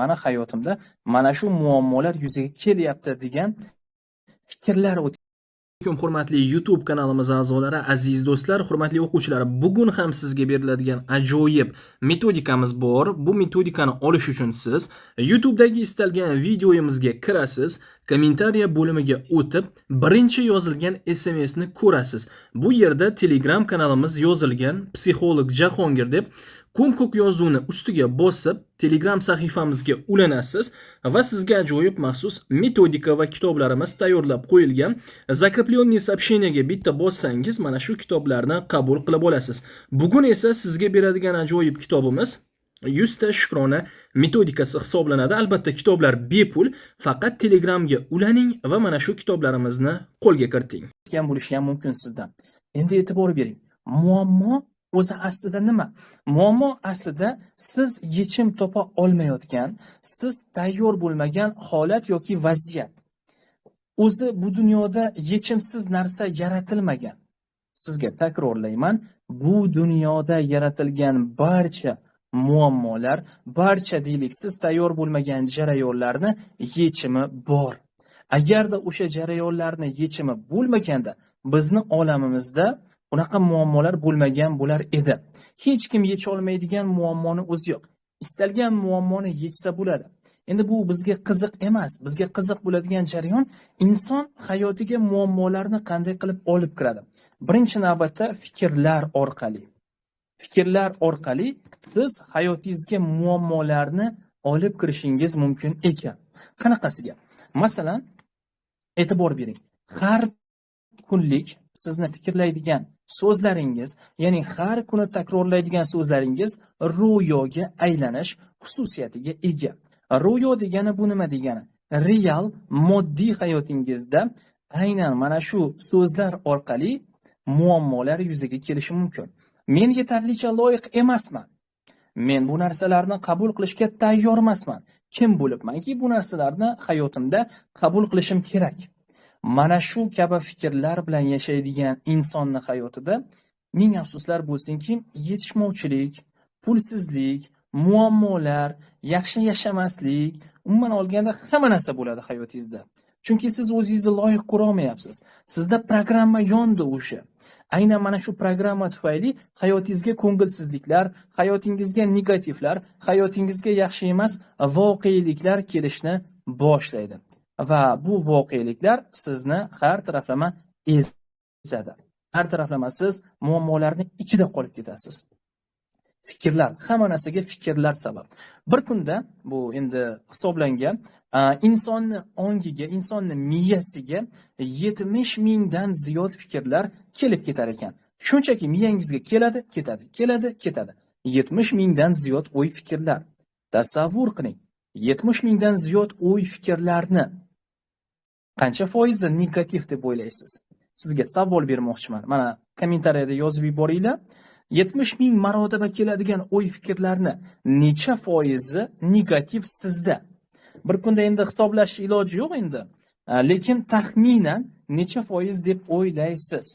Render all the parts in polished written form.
mani hayotimda mana shu muammolar yuzaga kelyapti degan fikrlar Hurmatli YouTube kanalimiz a'zolari, aziz do'stlar, hurmatli o'quvchilar, bugun ham sizga beriladigan ajoyib metodikamiz bor. Bu metodikani olish uchun siz YouTube'dagi istalgan videoyimizga kirasiz, kommentariya bo'limiga o'tib, birinchi yozilgan SMS ni ko'rasiz. Bu yerda Telegram kanalimiz yozilgan, psixolog Jahongir deb ko'k yozuvni ustiga bosib, Telegram sahifamizga ulanasiz va sizga ajoyib maxsus metodika va kitoblarimiz tayyorlab qo'yilgan. Закрепленные сообщениyaga bitta bossangiz, mana shu kitoblarni qabul qilib olasiz. Bugun esa sizga beradigan ajoyib kitobimiz 100 ta shukrona metodikasi hisoblanadi. Albatta kitoblar bepul, faqat Telegramga ulaning va mana shu kitoblarimizni qo'lga kiriting. bo'lishi ham mumkin sizdan. Endi e'tibor bering. Muammo o'zi aslida nima? Muammo aslida siz yechim topa olmayotgan, siz tayyor bo'lmagan holat yoki vaziyat. O'zi bu dunyoda yechimsiz narsa yaratilmagan. Sizga takrorlayman, bu dunyoda yaratilgan barcha muammolar, barcha deylik siz tayyor bo'lmagan jarayonlarni yechimi bor. Agarda o'sha jarayonlarni yechimi bo'lmaganda, bizni olamimizda unaqa muammolar bo'lmagan bo'lar edi. Hech kim yecha olmaydigan muammoni o'zi yo'q. Istalgan muammoni yechsa bo'ladi. Endi bu bizga qiziq emas. Bizga qiziq bo'ladigan jarayon inson hayotiga muammolarni qanday qilib olib kiradi. Birinchi navbatda fikrlar orqali. Fikrlar orqali siz hayotingizga muammolarni olib kirishingiz mumkin ekan. Qanaqasiga? Masalan, e'tibor bering. Har kunlik sizni fikrlaydigan so'zlaringiz, ya'ni har kuni takrorlaydigan so'zlaringiz ro'yoga aylanish xususiyatiga ega. Ro'yo degani bu nima degani? Real, moddiy hayotingizda aynan mana shu so'zlar orqali muammolar yuzaga kelishi mumkin. Men yetarlicha loyiq emasman. Men bu narsalarni qabul qilishga tayyor emasman. Kim bo'libmanki bu narsalarni hayotimda qabul qilishim kerak? Mana shu kabi fikrlar bilan yashaydigan insonning hayotida ming afsuslar bo'lsinki, yetishmovchilik, pulsizlik, muammolar, yaxshi yashamaslik, umuman olganda hamma narsa bo'ladi hayotingizda. Chunki siz o'zingizni loyiq ko'ra olmayapsiz. Sizda programma yondi o'sha. Aynan mana shu programma tufayli hayotingizga ko'ngilsizliklar, hayotingizga negativlar, hayotingizga yaxshi emas voqeliklar kelishni boshlaydi. Va bu voqeliklar sizni har taraflama ezadi. Har taraflama siz muammolarning ichida qolib ketasiz. Fikrlar, hamma narsaga fikrlar sabab. Bir kunda bu endi hisoblangan insonning ongiga, insonning miyasiga 70 mingdan ziyod fikrlar kelib ketar ekan. Shunchaki miyangizga keladi, ketadi, keladi, ketadi. 70 mingdan ziyod o'y fikrlar. Tasavvur qiling. 70 mingdan ziyod o'y fikrlarni qancha foizi negativ deb o'ylaysiz? Sizga savol bermoqchiman. Mana kommentariyada yozib yuboringlar. 70 ming marotaba keladigan o'y fikrlarni necha foizi negativ sizda? Bir kunda endi hisoblash iloji yo'q endi. Lekin taxminan necha foiz deb o'ylaysiz?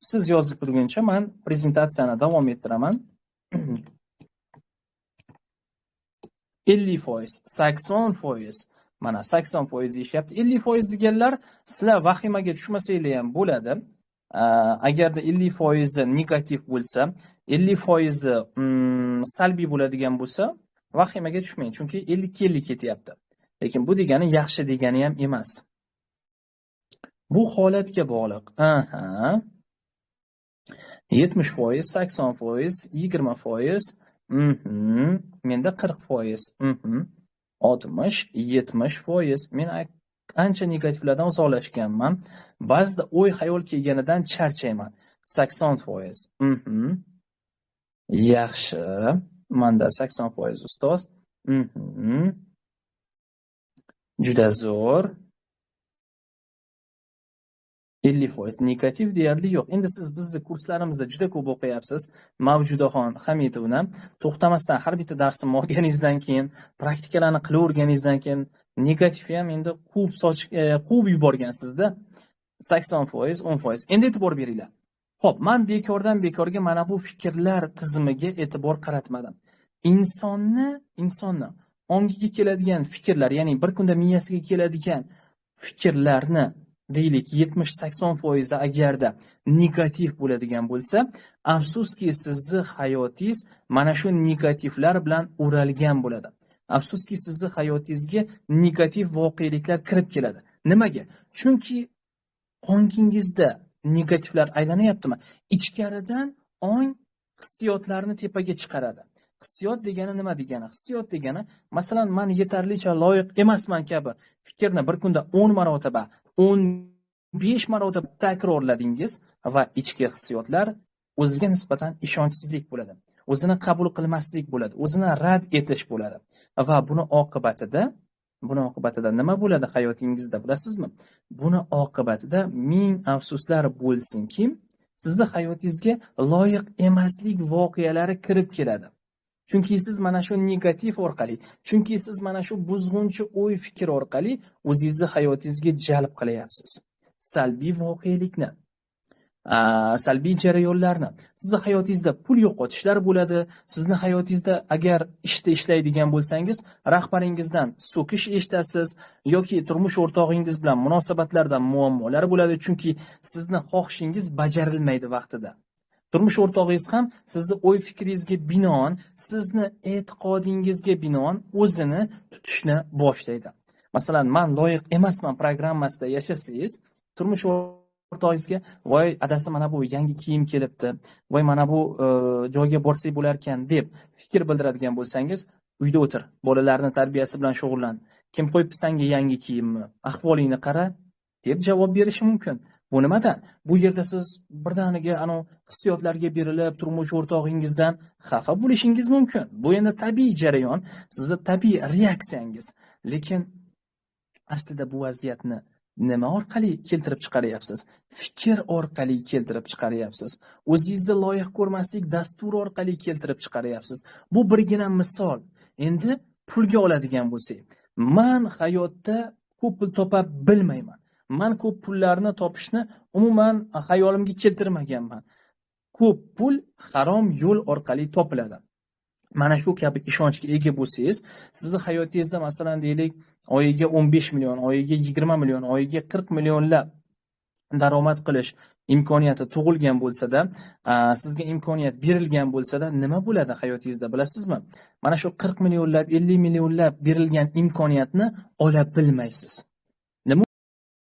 Siz yozib turguncha men prezentatsiyani davom ettiraman. 50%, 80%. Mana 80% deyishyapti. 50% deganlar sizlar vahimaga tushmasanglar ham bo'ladi. Agarda 50% negativ bo'lsa, 50% salbiy bo'ladigan bo'lsa, vahimaga tushmang, chunki 50-50 ketyapti. Lekin bu degani yaxshi degani ham emas. Bu holatga bog'liq. 70%, 80%, 20%, menda 40%, 60-70%. Men ancha negativlardan uzoqlashganman. Ba'zida o'y xayol kelganidan charchayman. 80%. Yaxshi. Menda 80% ustoz. Juda zo'r. 50% negativ deyarli yo'q. Endi siz bizni kurslarimizda juda ko'p o'qiyapsiz. Mavjudaxon Hamidovni to'xtamasdan har bitta darsni olganingizdan keyin, praktikalarni qilaverganingizdan keyin negativ ham endi quvib yuborgansizda. 80%, 10%. Endi e'tibor beringlar. Xo'p, men bekordan bekorga mana bu fikrlar tizimiga e'tibor qaratmadim. insonni ongiga keladigan fikrlar, ya'ni bir kunda miyasiga keladigan fikrlarni deylik 70-80% agarda negativ bo'ladigan bo'lsa, afsuski sizni hayotingiz mana shu negativlar bilan o'ralgan bo'ladi. Afsuski sizni hayotingizga negativ voqeliklar kirib keladi. Nimaga? Chunki ongingizda negativlar aylanyaptimi? Ichkaridan ong hissiyotlarni tepaga chiqaradi. Hissiyot degani nima degani? Hissiyot degani, masalan, men yetarlicha loyiq emasman kabi fikrni bir kunda 10 marotaba, 15 marotaba takrorladingiz va ichki hissiyotlar o'ziga nisbatan ishonchsizlik bo'ladi. O'zini qabul qilmaslik bo'ladi, o'zini rad etish bo'ladi. Va buni oqibatida nima bo'ladi hayotingizda bilasizmi? Buni oqibatida ming afsuslar bo'lsinki, sizni hayotingizga loyiq emaslik voqealari kirib keladi. Chunki siz mana shu negativ orqali, chunki siz mana shu buzg'unchi o'y fikr orqali o'zingizni hayotingizga jalb qilyapsiz. Salbiy voqelikni, salbiy jarayonlarni. Sizni hayotingizda pul yo'qotishlar bo'ladi. Sizni hayotingizda agar ishlaydigan bo'lsangiz, rahbaringizdan so'kish eshitasiz yoki turmush o'rtog'ingiz bilan munosabatlarda muammolar bo'ladi, chunki sizni xohishingiz bajarilmaydi vaqtida. Turmush o'rtog'ingiz ham sizni o'y fikringizga binoan, sizni e'tiqodingizga binoan o'zini tutishni boshlaydi. Masalan, men loyiq emasman programmasida yashasangiz, turmush o'rtog'ingizga voy adasi mana bu yangi kiyim kelibdi, voy mana bu joyga borsak bo'lar ekan deb fikr bildiradigan bo'lsangiz, uyda o'tir, bolalarni tarbiyasi bilan shug'ullan. Kim qo'yibdi senga yangi kiyimni? Ahvolingni qara deb javob berishi mumkin. Bu nimadan? Bu yerda siz birdaniga hissiyotlarga berilib, turmush o'rtog'ingizdan xafa bo'lishingiz mumkin. Bu endi tabiiy jarayon, sizning tabiiy reaksiyangiz. Lekin aslida bu vaziyatni nima orqali keltirib chiqaryapsiz? Fikr orqali keltirib chiqaryapsiz. O'zingizni loyiq ko'rmaslik dasturi orqali keltirib chiqaryapsiz. Bu birgina misol. Endi pulga oladigan bo'lsak, men hayotda ko'p pul topa bilmayman. Men ko'p pullarni topishni umuman xayolimga keltirmaganman. Ko'p pul harom yo'l orqali topiladi. Mana shu kabi ishonchga ega bo'lsangiz, sizni hayotingizda masalan deylik, oyiga 15 million, oyiga 20 million, oyiga 40 millionlab daromad qilish imkoniyati tug'ilgan bo'lsa-da, sizga imkoniyat berilgan bo'lsa-da, nima bo'ladi hayotingizda bilasizmi? Mana shu 40 millionlab, 50 millionlab berilgan imkoniyatni ola bilmaysiz.